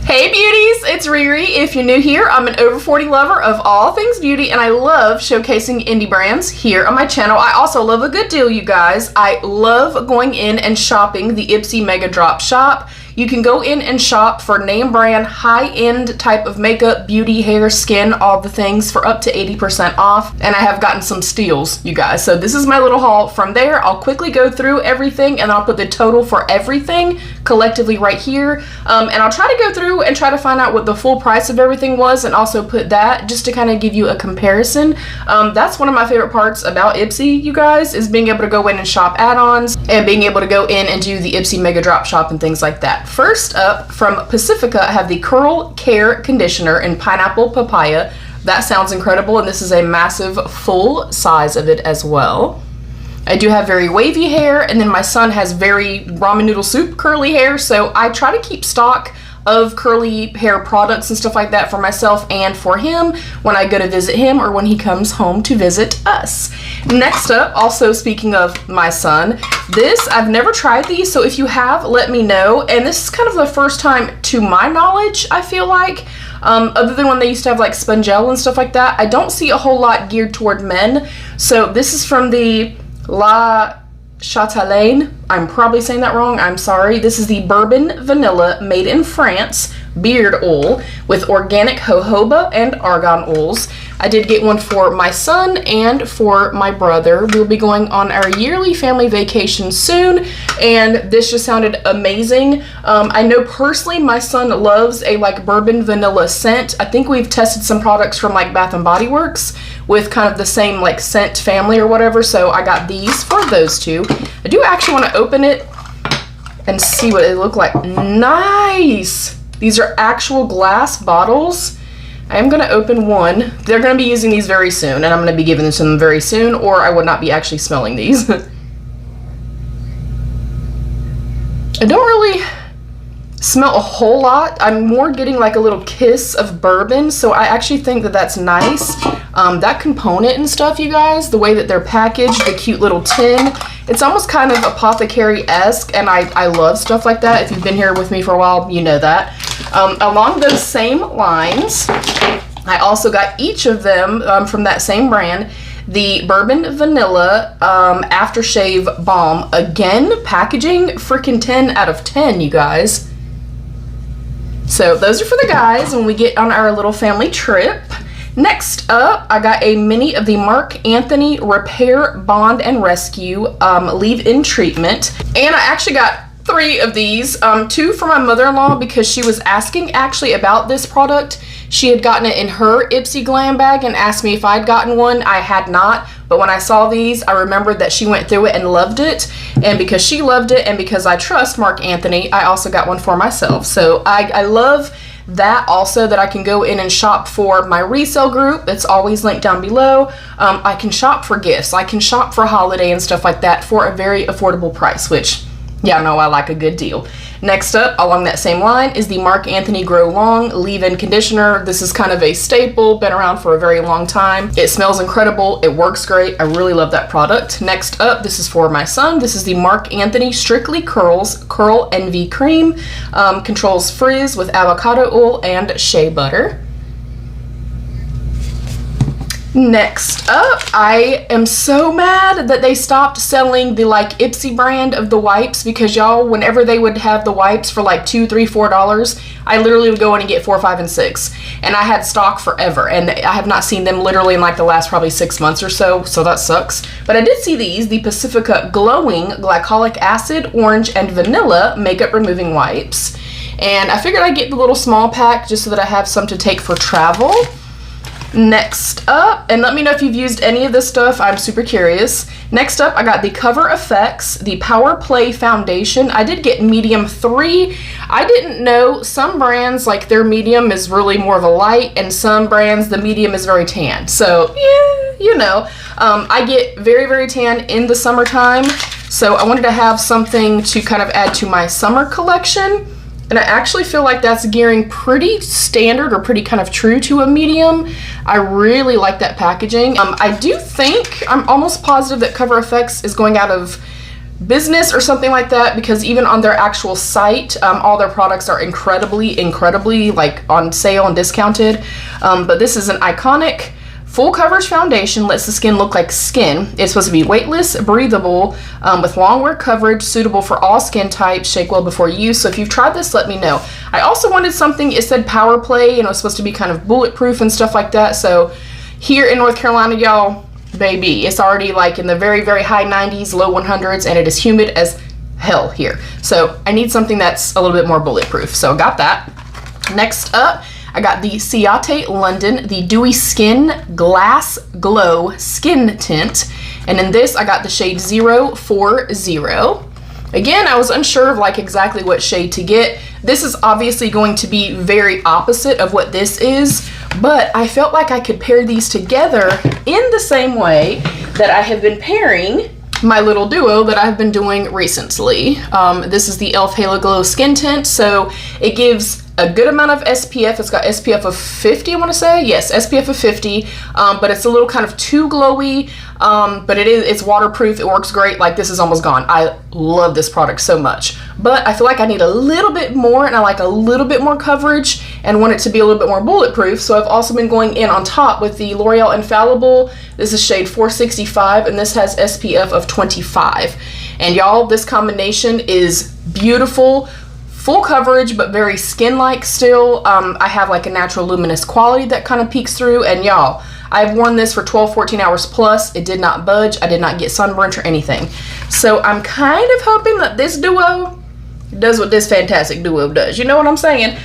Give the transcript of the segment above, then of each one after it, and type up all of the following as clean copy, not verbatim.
Hey beauties, it's Riri. If you're new here, I'm an over 40 lover of all things beauty and I love showcasing indie brands here on my channel. I also love a good deal, you guys. I love going in and shopping the Ipsy Mega Drop Shop. You can go in and shop for name brand, high-end type of makeup, beauty, hair, skin, all the things for up to 80% off. And I have gotten some steals, you guys. So this is my little haul from there. I'll quickly go through everything and I'll put the total for everything collectively right here. And I'll try to go through and try to find out what the full price of everything was and also put that just to kind of give you a comparison. That's one of my favorite parts about Ipsy, you guys, is being able to go in and shop add-ons and being able to go in and do the Ipsy Mega Drop Shop and things like that. First up, from Pacifica, I have the Curl Care Conditioner in Pineapple Papaya. That sounds incredible, and this is a massive full size of it as well. I do have very wavy hair, and then my son has very ramen noodle soup curly hair, so I try to keep stock of curly hair products and stuff like that for myself and for him when I go to visit him or when he comes home to visit us. Next up, also speaking of my son, I've never tried these, so if you have, let me know. And this is kind of the first time to my knowledge, I feel like, other than when they used to have like Spongel and stuff like that. I don't see a whole lot geared toward men. So this is from the La Chatelaine. I'm probably saying that wrong, I'm sorry. This is the Bourbon Vanilla Made in France beard oil with organic jojoba and argan oils. I did get one for my son and for my brother. We'll be going on our yearly family vacation soon, and this just sounded amazing. I know personally my son loves a like bourbon vanilla scent. I think we've tested some products from like Bath and Body Works with kind of the same like scent family or whatever, so I got these for those two. I do actually want to open it and see what they look like. Nice! These are actual glass bottles. I am going to open one. They're going to be using these very soon, and I'm going to be giving them to them very soon, or I would not be actually smelling these. I don't really smell a whole lot. I'm more getting like a little kiss of bourbon, so I actually think that that's nice. That component and stuff, you guys, the way that they're packaged, the cute little tin, it's almost kind of apothecary-esque, and I love stuff like that. If you've been here with me for a while, you know that. Along those same lines, I also got each of them from that same brand, the Bourbon Vanilla Aftershave Balm. Again, packaging freaking 10 out of 10, you guys. So those are for the guys when we get on our little family trip. Next up, I got a mini of the Marc Anthony Repair, Bond, and Rescue leave-in treatment. And I actually got 3 of these, 2 for my mother-in-law because she was asking actually about this product. She had gotten it in her Ipsy glam bag and asked me if I'd gotten one. I had not, but when I saw these, I remembered that she went through it and loved it. And because she loved it and because I trust Marc Anthony, I also got one for myself. So I love that also, that I can go in and shop for my resale group. It's always linked down below. I can shop for gifts. I can shop for holiday and stuff like that for a very affordable price, which y'all know I like a good deal. Next up, along that same line, is the Marc Anthony Grow Long Leave-In Conditioner. This is kind of a staple, been around for a very long time. It smells incredible, it works great, I really love that product. Next up, this is for my son. This is the Marc Anthony Strictly Curls Curl Envy Cream. Controls frizz with avocado oil and shea butter. Next up, I am so mad that they stopped selling the like Ipsy brand of the wipes, because y'all, whenever they would have the wipes for like $2, $3, $4, I literally would go in and get 4, 5, and 6, and I had stock forever, and I have not seen them literally in like the last probably 6 months or so, so that sucks. But I did see these, the Pacifica Glowing Glycolic Acid Orange and Vanilla Makeup Removing Wipes, and I figured I'd get the little small pack just so that I have some to take for travel. Next up, and let me know if you've used any of this stuff, I'm super curious. Next up, I got the Cover FX, the Power Play Foundation. I did get medium 3. I didn't know some brands, like their medium is really more of a light, and some brands, the medium is very tan. So, yeah, you know. I get very, very tan in the summertime, so I wanted to have something to kind of add to my summer collection. And I actually feel like that's gearing pretty standard or pretty kind of true to a medium. I really like that packaging. I do think, I'm almost positive that Cover FX is going out of business or something like that, because even on their actual site, all their products are incredibly like on sale and discounted. But this is an iconic full coverage foundation, lets the skin look like skin. It's supposed to be weightless, breathable, with long wear coverage, suitable for all skin types, shake well before use. So if you've tried this, let me know. I also wanted something, it said power play, and it was supposed to be kind of bulletproof and stuff like that. So here in North Carolina, y'all, baby, it's already like in the very high 90s, low 100s, and it is humid as hell here. So I need something that's a little bit more bulletproof. So I got that. Next up, I got the Ciate London, the Dewy Skin Glass Glow Skin Tint. And in this, I got the shade 040. Again, I was unsure of like exactly what shade to get. This is obviously going to be very opposite of what this is, but I felt like I could pair these together in the same way that I have been pairing my little duo that I've been doing recently. This is the e.l.f. Halo Glow Skin Tint, so it gives a good amount of SPF. It's got SPF of 50, I want to say. Yes, SPF of 50, but it's a little kind of too glowy, but it's waterproof. It works great. Like, this is almost gone. I love this product so much, but I feel like I need a little bit more, and I like a little bit more coverage and want it to be a little bit more bulletproof. So I've also been going in on top with the L'Oreal Infallible. This is shade 465, and this has SPF of 25. And y'all, this combination is beautiful. Full coverage, but very skin-like still. I have like a natural luminous quality that kind of peeks through, and y'all, I've worn this for 12-14 hours plus. It did not budge. I did not get sunburnt or anything. So I'm kind of hoping that this duo does what this fantastic duo does. You know what I'm saying?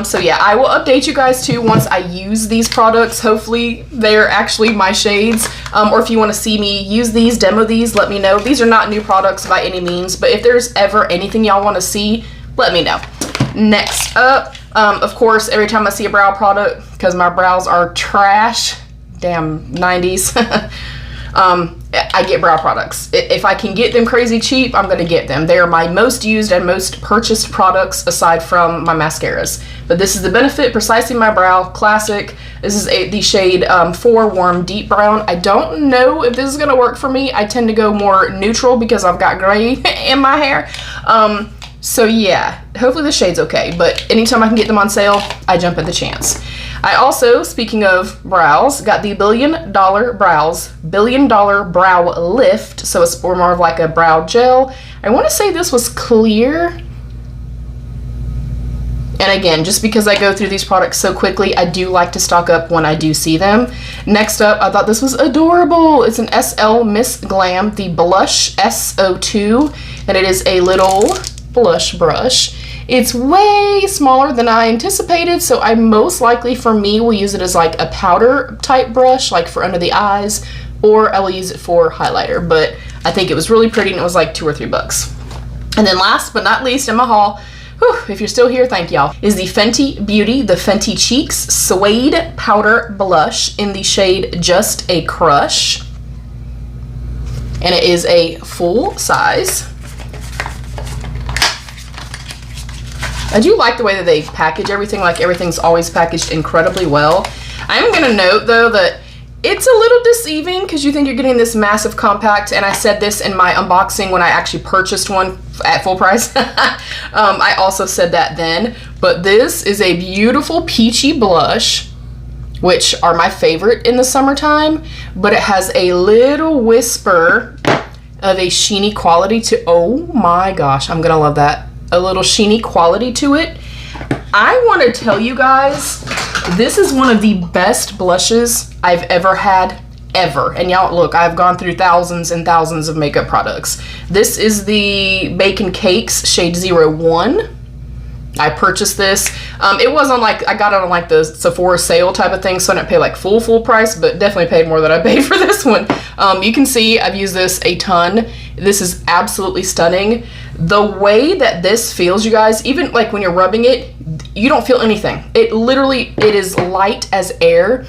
So yeah, I will update you guys too once I use these products. Hopefully they're actually my shades. Or if you want to see me use these, demo these, let me know. These are not new products by any means, but if there's ever anything y'all want to see, let me know. Next up, of course, every time I see a brow product, because my brows are trash, damn 90s, I get brow products. If I can get them crazy cheap, I'm gonna get them. They are my most used and most purchased products aside from my mascaras. But this is the Benefit Precisely My Brow Classic. This is the shade 4 Warm Deep Brown. I don't know if this is gonna work for me. I tend to go more neutral because I've got gray in my hair. So yeah, hopefully the shade's okay, but anytime I can get them on sale, I jump at the chance. I also, speaking of brows, got the Billion Dollar Brow Lift, so it's more of like a brow gel. I want to say this was clear. And again, just because I go through these products so quickly, I do like to stock up when I do see them. Next up, I thought this was adorable. It's an SL Miss Glam, the Blush SO2, and it is a little blush brush. It's way smaller than I anticipated, so I most likely, for me, will use it as like a powder type brush, like for under the eyes, or I will use it for highlighter. But I think it was really pretty, and it was like $2 or $3. And then last but not least in my haul, whew, if you're still here, thank y'all, is the Fenty Beauty, the Fenty Cheeks Suede Powder Blush in the shade Just a Crush. And it is a full size. I do like the way that they package everything, like everything's always packaged incredibly well. I'm gonna note though that it's a little deceiving because you think you're getting this massive compact, and I said this in my unboxing when I actually purchased one at full price. I also said that then, but this is a beautiful peachy blush, which are my favorite in the summertime, but it has a little whisper of a sheeny quality to, oh my gosh, I'm gonna love that. A little sheeny quality to it. I want to tell you guys, this is one of the best blushes I've ever had, ever. And y'all, look, I've gone through thousands and thousands of makeup products. This is the Bacon Cakes shade 01. I purchased this. It wasn't like, I got it on like the Sephora sale type of thing, so I didn't pay like full price, but definitely paid more than I paid for this one. You can see I've used this a ton. This is absolutely stunning. The way that this feels, you guys, even like when you're rubbing it, you don't feel anything. It is light as air,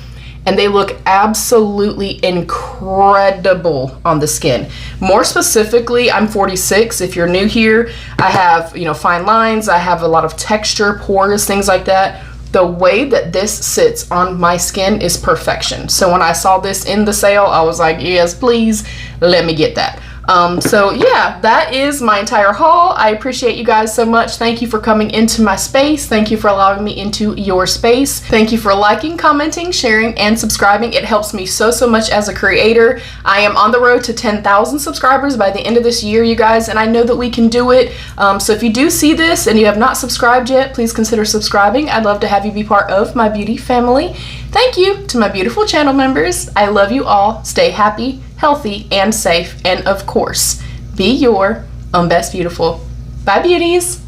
and they look absolutely incredible on the skin. More specifically, I'm 46. If you're new here, I have, you know, fine lines. I have a lot of texture, pores, things like that. The way that this sits on my skin is perfection. So when I saw this in the sale, I was like, yes, please, let me get that. So yeah, that is my entire haul. I appreciate you guys so much. Thank you for coming into my space. Thank you for allowing me into your space. Thank you for liking, commenting, sharing, and subscribing. It helps me so much as a creator. I am on the road to 10,000 subscribers by the end of this year, you guys, and I know that we can do it. So if you do see this and you have not subscribed yet, please consider subscribing. I'd love to have you be part of my beauty family. Thank you to my beautiful channel members. I love you all. Stay happy, healthy, and safe. And of course, be your own best beautiful. Bye, beauties.